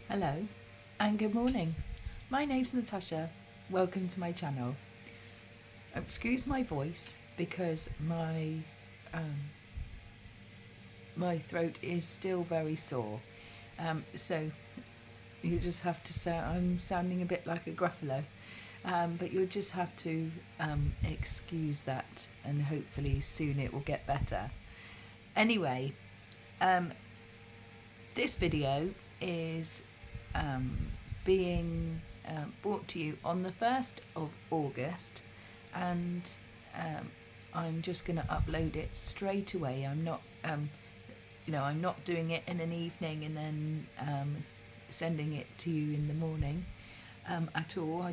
Hello and good morning. My name's Natasha. Welcome to my channel. Excuse my voice because um, my throat is still very sore. So you just have to say I'm sounding a bit like a gruffalo, but you'll just have to excuse that, and hopefully soon it will get better. Anyway, this video is being brought to you on the 1st of August, and I'm just going to upload it straight away. I'm not I'm not doing it in an evening and then sending it to you in the morning at all.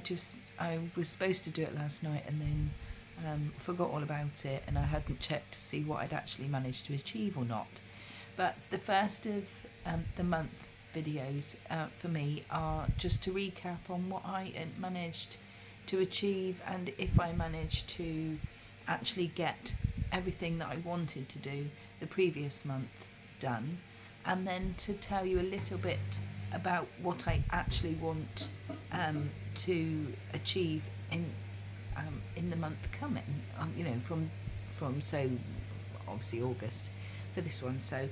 I was supposed to do it last night and then forgot all about it, and I hadn't checked to see what I'd actually managed to achieve or not. But the first of the month videos for me are just to recap on what I managed to achieve, and if I managed to actually get everything that I wanted to do the previous month done, and then to tell you a little bit about what I actually want to achieve in the month coming, from so obviously August for this one. So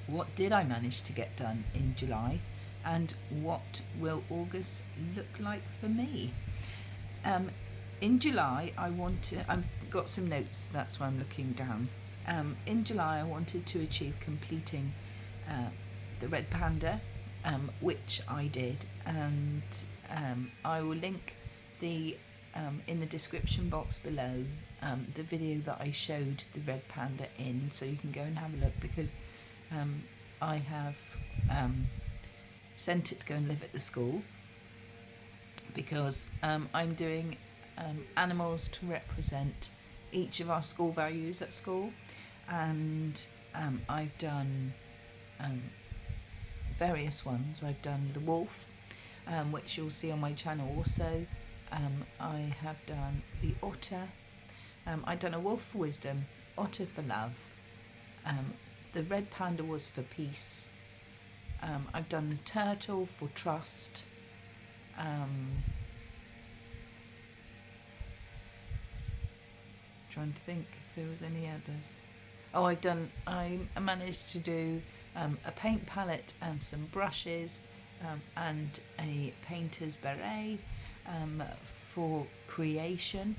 what did I manage to get done in July, and what will August look like for me? In July, I've got some notes, that's why I'm looking down. In July, I wanted to achieve completing the red panda, which I did, and I will link the in the description box below the video that I showed the red panda in, so you can go and have a look, because I have sent it to go and live at the school, because I'm doing animals to represent each of our school values at school, and I've done various ones. I've done the wolf, which you'll see on my channel also. I have done the otter. I've done a wolf for wisdom, otter for love. The red panda was for peace. I've done the turtle for trust. Trying to think if there was any others. Oh, I managed to do a paint palette and some brushes, and a painter's beret for creation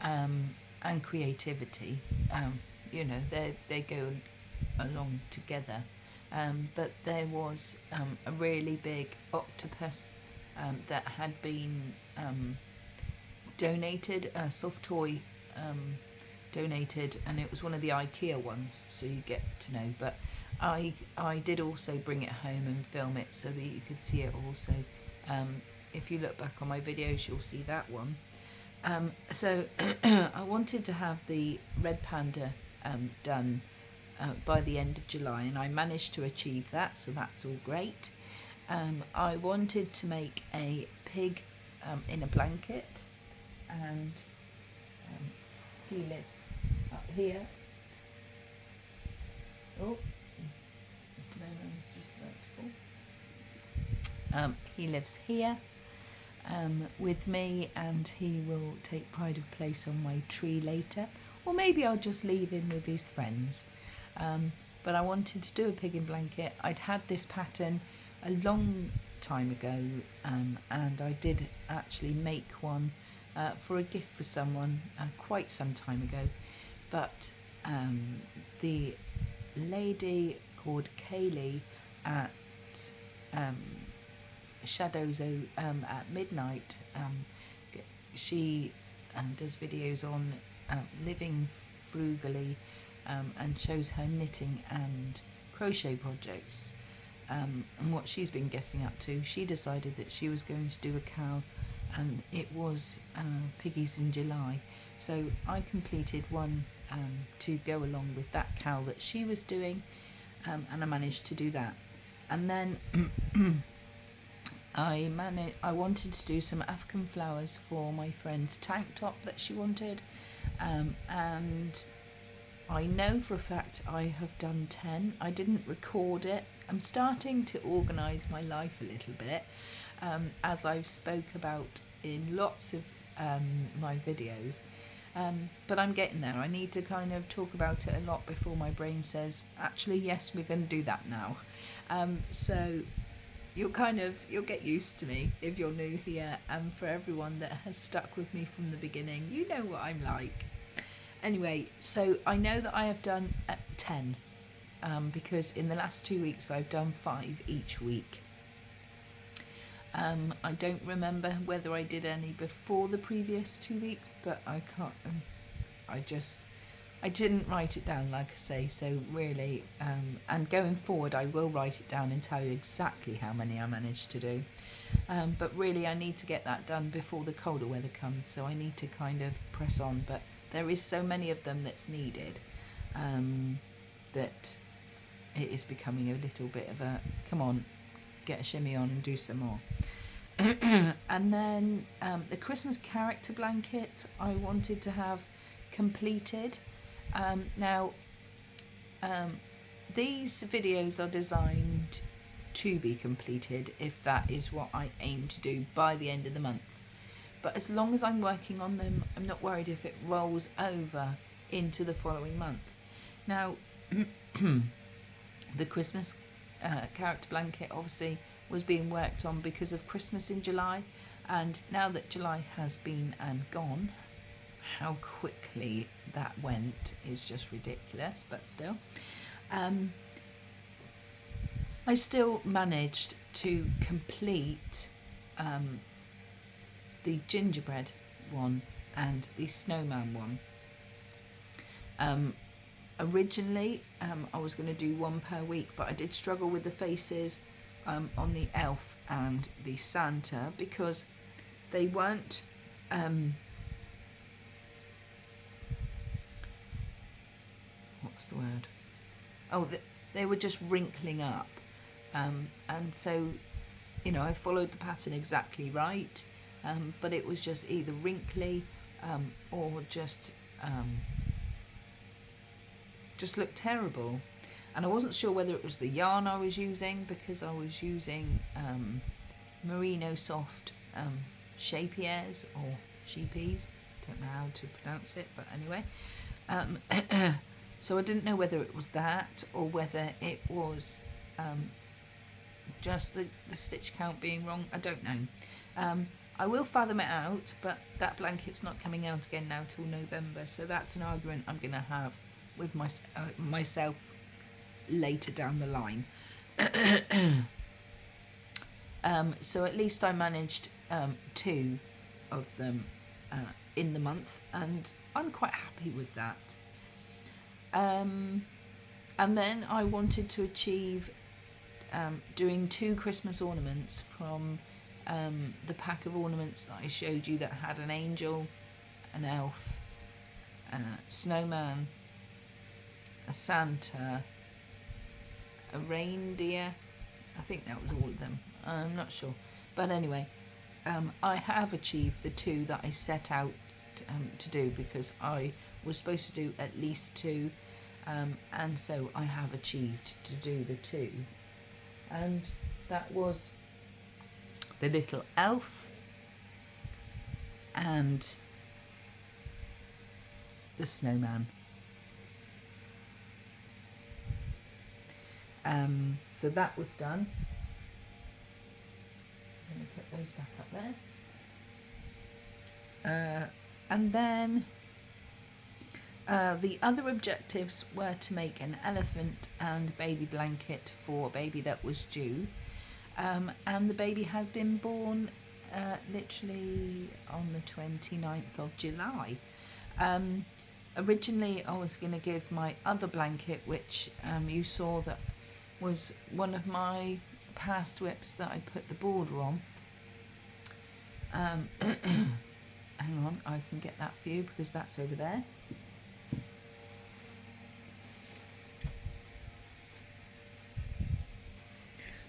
and creativity. They go along together. But there was a really big octopus that had been donated, a soft toy donated, and it was one of the IKEA ones, so you get to know. But I did also bring it home and film it so that you could see it also. If you look back on my videos, you'll see that one. So I wanted to have the red panda done by the end of July, and I managed to achieve that, so that's all great. I wanted to make a pig in a blanket, and he lives up here. Oh, the snowman is just about to fall. He lives here with me, and he will take pride of place on my tree later, or maybe I'll just leave him with his friends. But I wanted to do a pig in blanket. I'd had this pattern a long time ago, and I did actually make one for a gift for someone quite some time ago, but the lady called Kaylee at Shadows at Midnight, she does videos on living frugally, and shows her knitting and crochet projects, and what she's been getting up to. She decided that she was going to do a cow, and it was Piggies in July, so I completed one to go along with that cow that she was doing, and I managed to do that. And then I wanted to do some African flowers for my friend's tank top that she wanted, and I know for a fact I have done 10. I didn't record it. I'm starting to organise my life a little bit, as I've spoke about in lots of my videos. But I'm getting there. I need to kind of talk about it a lot before my brain says, actually, yes, we're going to do that now. So you'll get used to me if you're new here, and for everyone that has stuck with me from the beginning, you know what I'm like. Anyway, so I know that I have done 10, because in the last 2 weeks I've done 5 each week. I don't remember whether I did any before the previous 2 weeks, but I can't. I didn't write it down, like I say. So really, and going forward, I will write it down and tell you exactly how many I managed to do. But really, I need to get that done before the colder weather comes. So I need to kind of press on. But there is so many of them that's needed, that it is becoming a little bit of a come on, get a shimmy on and do some more. And then the Christmas character blanket I wanted to have completed. Now these videos are designed to be completed if that is what I aim to do by the end of the month. But as long as I'm working on them, I'm not worried if it rolls over into the following month. Now the Christmas character blanket obviously was being worked on because of Christmas in July, and now that July has been and gone, how quickly that went is just ridiculous. But still, I still managed to complete the gingerbread one and the snowman one. Originally I was going to do one per week, but I did struggle with the faces on the elf and the Santa because they weren't what's the word? Oh, they were just wrinkling up, and so I followed the pattern exactly right, but it was just either wrinkly or just looked terrible. And I wasn't sure whether it was the yarn I was using, because I was using merino soft shapiers or sheepies, don't know how to pronounce it, but anyway, so I didn't know whether it was that or whether it was just the stitch count being wrong. I don't know. I will fathom it out, but that blanket's not coming out again now till November, so that's an argument I'm going to have with myself later down the line. So at least I managed 2 of them in the month, and I'm quite happy with that. And then I wanted to achieve doing 2 Christmas ornaments from the pack of ornaments that I showed you that had an angel, an elf, a snowman, a Santa, a reindeer. I think that was all of them. I'm not sure. But anyway, I have achieved the 2 that I set out to do, because I was supposed to do at least 2, and so I have achieved to do the 2. And that was the little elf and the snowman. So that was done. I'm going to put those back up there. And then the other objectives were to make an elephant and baby blanket for a baby that was due. And the baby has been born literally on the 29th of July. Originally I was going to give my other blanket, which you saw that was one of my past whips that I put the border on. Hang on, I can get that for you because that's over there.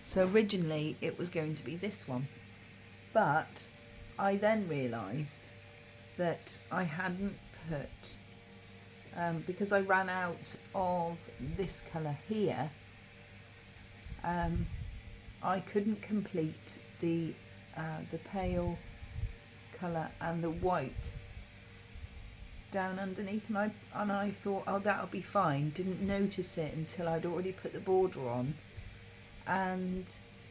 So originally it was going to be this one, but I then realised that I hadn't put because I ran out of this colour here. I couldn't complete the pale colour and the white down underneath, and I thought, oh, that'll be fine. Didn't notice it until I'd already put the border on, and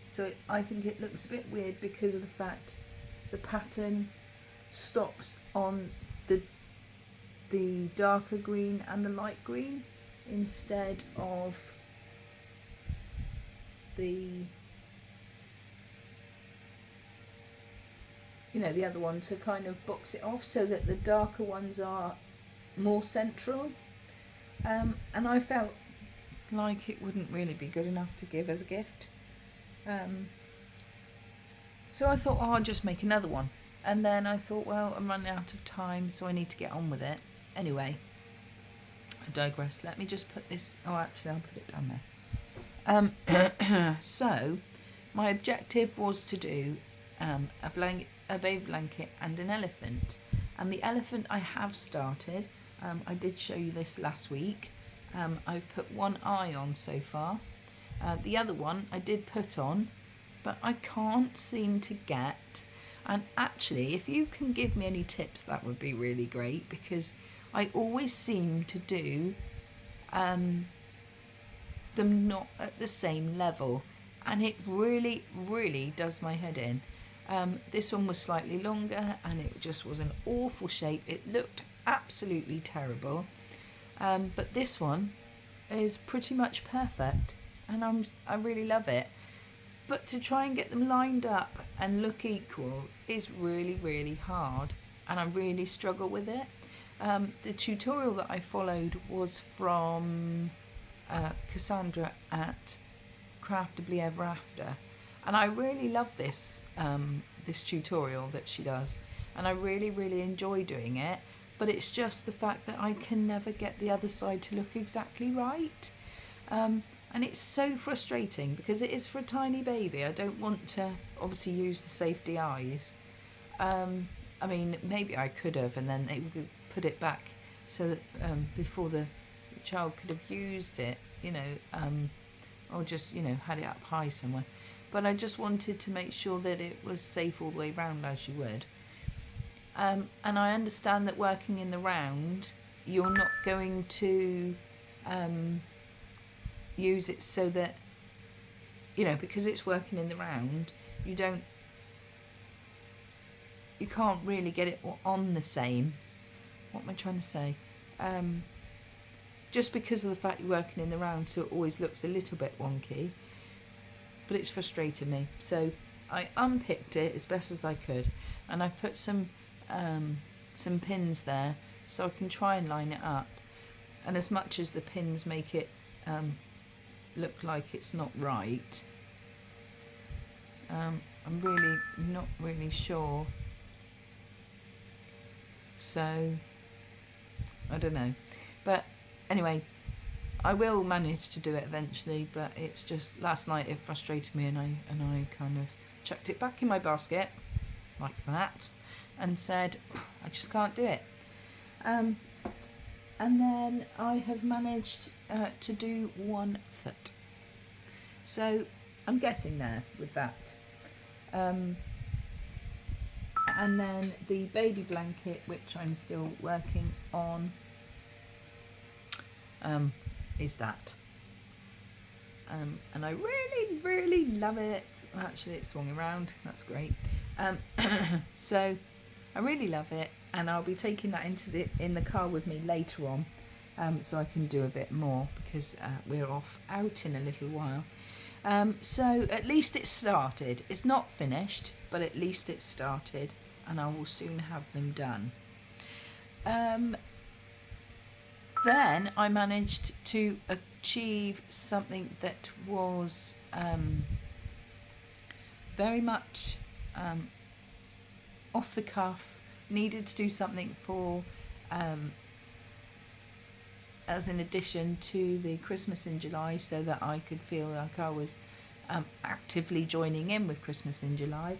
so I think it looks a bit weird because of the fact the pattern stops on the darker green and the light green instead of the the other one, to kind of box it off so that the darker ones are more central, and I felt like it wouldn't really be good enough to give as a gift, so I thought, oh, I'll just make another one. And then I thought, well, I'm running out of time, so I need to get on with it. Anyway, I digress. Let me just put this, oh, actually I'll put it down there. So my objective was to do a baby blanket and an elephant, and the elephant I have started. I did show you this last week. I've put one eye on so far. The other one I did put on, but I can't seem to get, and actually if you can give me any tips, that would be really great, because I always seem to do them not at the same level, and it really does my head in. This one was slightly longer and it just was an awful shape. It looked absolutely terrible, but this one is pretty much perfect, and I really love it. But to try and get them lined up and look equal is really hard, and I really struggle with it. The tutorial that I followed was from Cassandra at Craftably Ever After, and I really love this this tutorial that she does, and I really enjoy doing it. But it's just the fact that I can never get the other side to look exactly right, and it's so frustrating because it is for a tiny baby. I don't want to obviously use the safety eyes. I mean, maybe I could have, and then they would put it back so that before the child could have used it, or just had it up high somewhere. But I just wanted to make sure that it was safe all the way round, as you would. And I understand that working in the round, you're not going to use it so that, because it's working in the round, you can't really get it on the same. What am I trying to say? Just because of the fact you're working in the round, so it always looks a little bit wonky. But it's frustrated me, so I unpicked it as best as I could, and I put some pins there so I can try and line it up. And as much as the pins make it look like it's not right, I'm really not really sure. So I don't know, but anyway, I will manage to do it eventually. But it's just last night it frustrated me, and I kind of chucked it back in my basket like that and said, I just can't do it. And then I have managed to do 1 foot, so I'm getting there with that. And then the baby blanket, which I'm still working on, is that. And I really love it. Actually, it's swung around. That's great. So I really love it, and I'll be taking that in the car with me later on, so I can do a bit more, because we're off out in a little while. So at least it's started. It's not finished, but at least it's started, and I will soon have them done. Then I managed to achieve something that was very much off the cuff. Needed to do something for as an addition to the Christmas in July, so that I could feel like I was actively joining in with Christmas in July.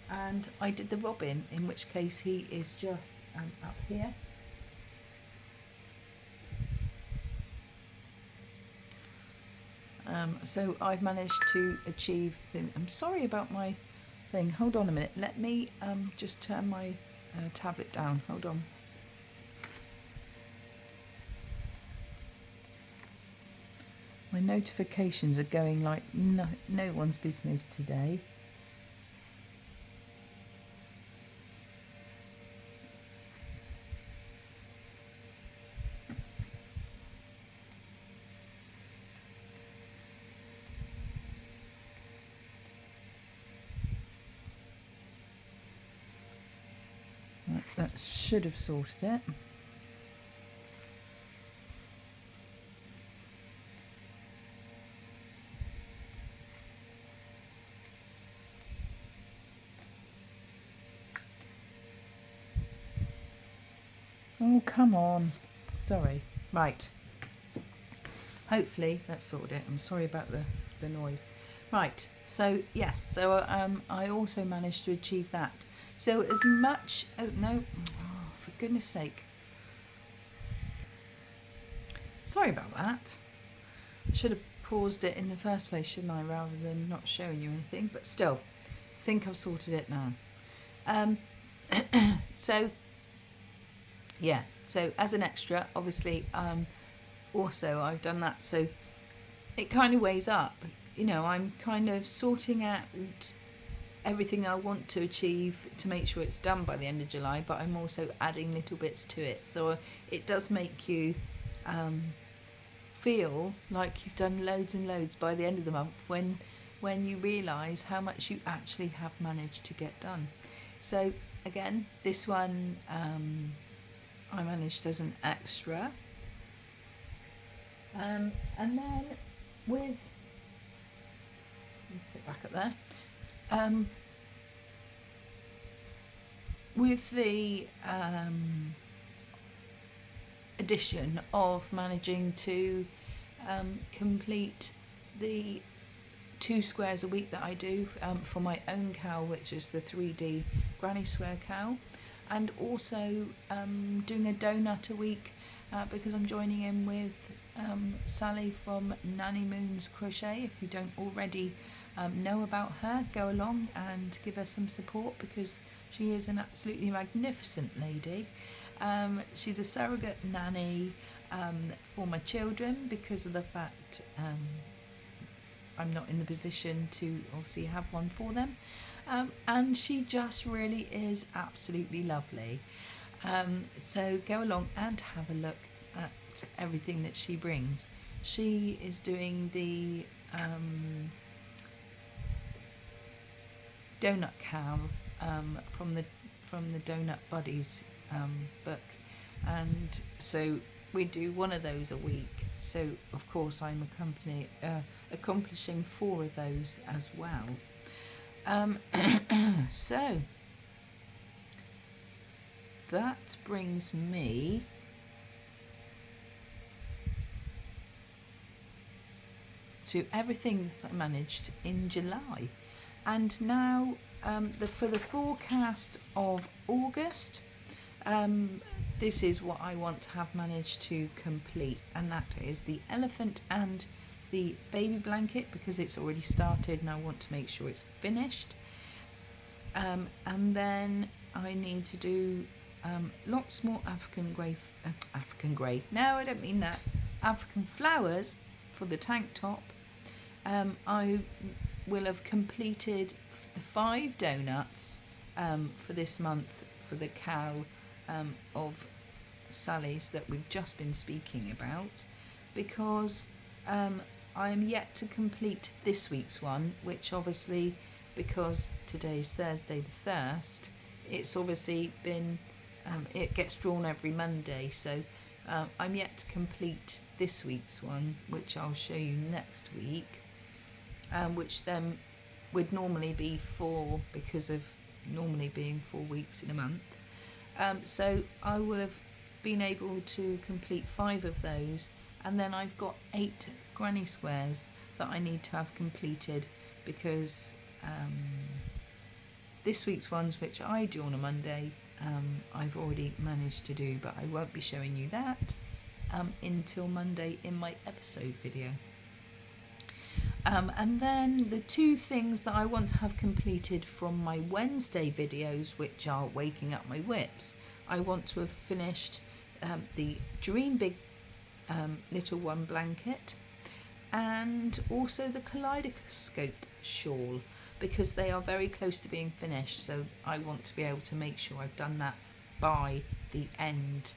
And I did the robin, in which case he is just up here. So I've managed to achieve I'm sorry about my thing. Hold on a minute. Let me just turn my tablet down. Hold on. My notifications are going like no one's business today. That should have sorted it. Oh, come on. Sorry. Right. Hopefully that's sorted it. I'm sorry about the noise. Right. So, yes. So I also managed to achieve that. So as much as... No. Oh, for goodness sake. Sorry about that. I should have paused it in the first place, shouldn't I, rather than not showing you anything. But still, I think I've sorted it now. So... yeah, so as an extra, obviously, also I've done that, so it kind of weighs up. You know, I'm kind of sorting out everything I want to achieve to make sure it's done by the end of July, but I'm also adding little bits to it. So it does make you feel like you've done loads and loads by the end of the month when you realise how much you actually have managed to get done. So again, this one... I managed as an extra, and then with, let me sit back up there, with the addition of managing to complete the 2 squares a week that I do for my own cowl, which is the 3D granny square cowl, and also doing a donut a week because I'm joining in with Sally from Nanny Moon's Crochet. If you don't already know about her, go along and give her some support because she is an absolutely magnificent lady. She's a surrogate nanny for my children because of the fact I'm not in the position to obviously have one for them. And she just really is absolutely lovely. So go along and have a look at everything that she brings. She is doing the donut cowl from the Donut Buddies book, and so we do one of those a week. So of course I'm accomplishing 4 of those as well. So that brings me to everything that I managed in July. And now for the forecast of August, this is what I want to have managed to complete, and that is the elephant and the baby blanket, because it's already started and I want to make sure it's finished. And then I need to do lots more African grey. No, I don't mean that. African flowers for the tank top. I will have completed the 5 donuts for this month for the cowl of Sally's that we've just been speaking about, because I am yet to complete this week's one, which obviously, because today's Thursday the 1st, it's obviously been, it gets drawn every Monday, so I'm yet to complete this week's one, which I'll show you next week, which then would normally be 4 because of normally being 4 weeks in a month. So I will have been able to complete 5 of those, and then I've got 8 granny squares that I need to have completed, because this week's ones, which I do on a Monday, I've already managed to do, but I won't be showing you that until Monday in my episode video. And then the two things that I want to have completed from my Wednesday videos, which are waking up my whips, I want to have finished the Dream Big Little One blanket and also the kaleidoscope shawl, because they are very close to being finished, so I want to be able to make sure I've done that by the end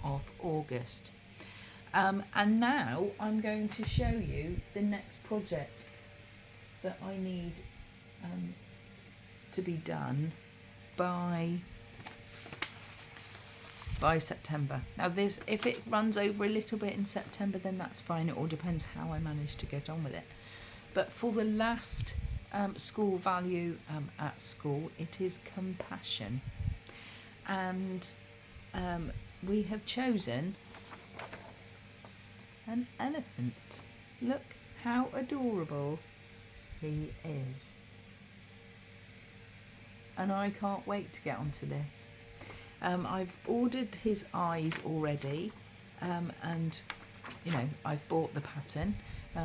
of August. And now I'm going to show you the next project that I need to be done by September. Now this, if it runs over a little bit in September, then that's fine. It all depends how I manage to get on with it. But for the last school value at school, it is compassion. And we have chosen an elephant. Look how adorable he is. And I can't wait to get onto this. I've ordered his eyes already, and you know, I've bought the pattern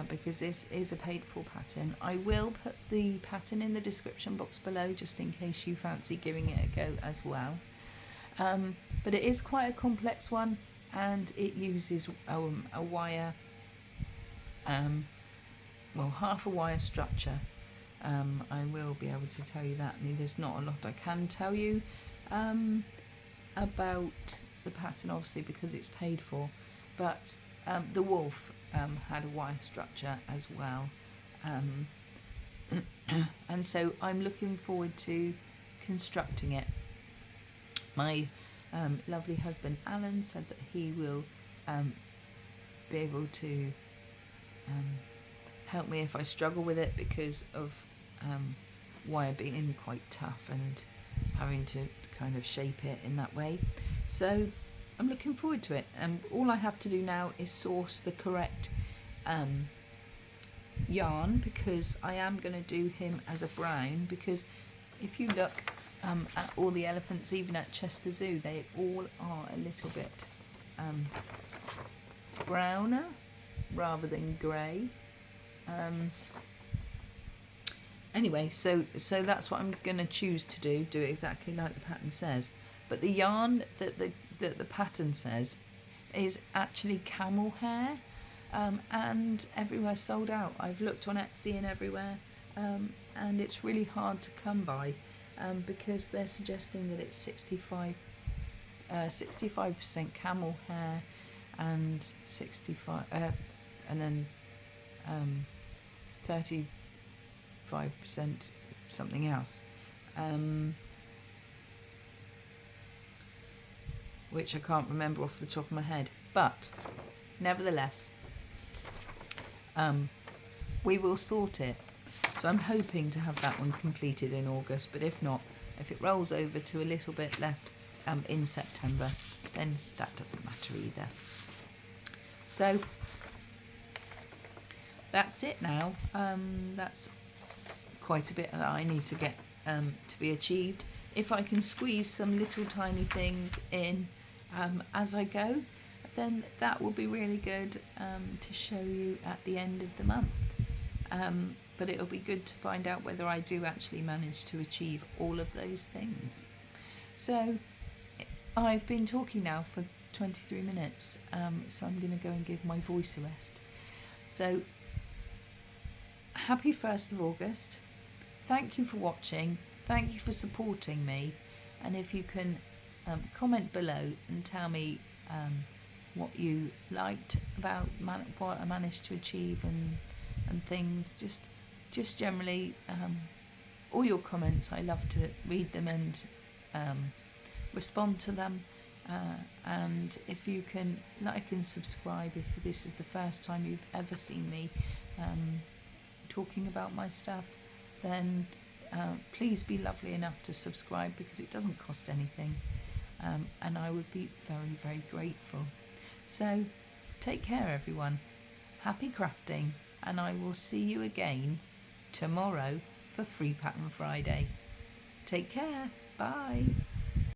because this is a paid for pattern. I will put the pattern in the description box below just in case you fancy giving it a go as well. But it is quite a complex one, and it uses a wire, well, half a wire structure. I will be able to tell you that. I mean, there's not a lot I can tell you about the pattern, obviously, because it's paid for, but the wolf had a wire structure as well, and so I'm looking forward to constructing it. My lovely husband Alan said that he will be able to help me if I struggle with it because of wire being quite tough and having to kind of shape it in that way. So I'm looking forward to it, and all I have to do now is source the correct yarn, because I am going to do him as a brown, because if you look at all the elephants, even at Chester Zoo, they all are a little bit browner rather than grey. Anyway, so that's what I'm going to choose to do exactly like the pattern says. But the yarn that the pattern says is actually camel hair, and everywhere sold out. I've looked on Etsy and everywhere, and it's really hard to come by, because they're suggesting that it's 65% camel hair and 65 and then 35% something else, which I can't remember off the top of my head, but nevertheless we will sort it. So I'm hoping to have that one completed in August, but if not, if it rolls over to a little bit left in September, then that doesn't matter either. So that's it now. That's quite a bit that I need to get to be achieved. If I can squeeze some little tiny things in as I go, then that will be really good to show you at the end of the month. But it'll be good to find out whether I do actually manage to achieve all of those things. So I've been talking now for 23 minutes, so I'm going to go and give my voice a rest. So happy 1st of August. Thank you for watching. Thank you for supporting me. And if you can comment below and tell me what you liked about what I managed to achieve and things, just generally, all your comments, I love to read them and respond to them, and if you can like and subscribe if this is the first time you've ever seen me talking about my stuff, then please be lovely enough to subscribe, because it doesn't cost anything, and I would be very, very grateful. So take care everyone, happy crafting, and I will see you again tomorrow for Free Pattern Friday. Take care, bye.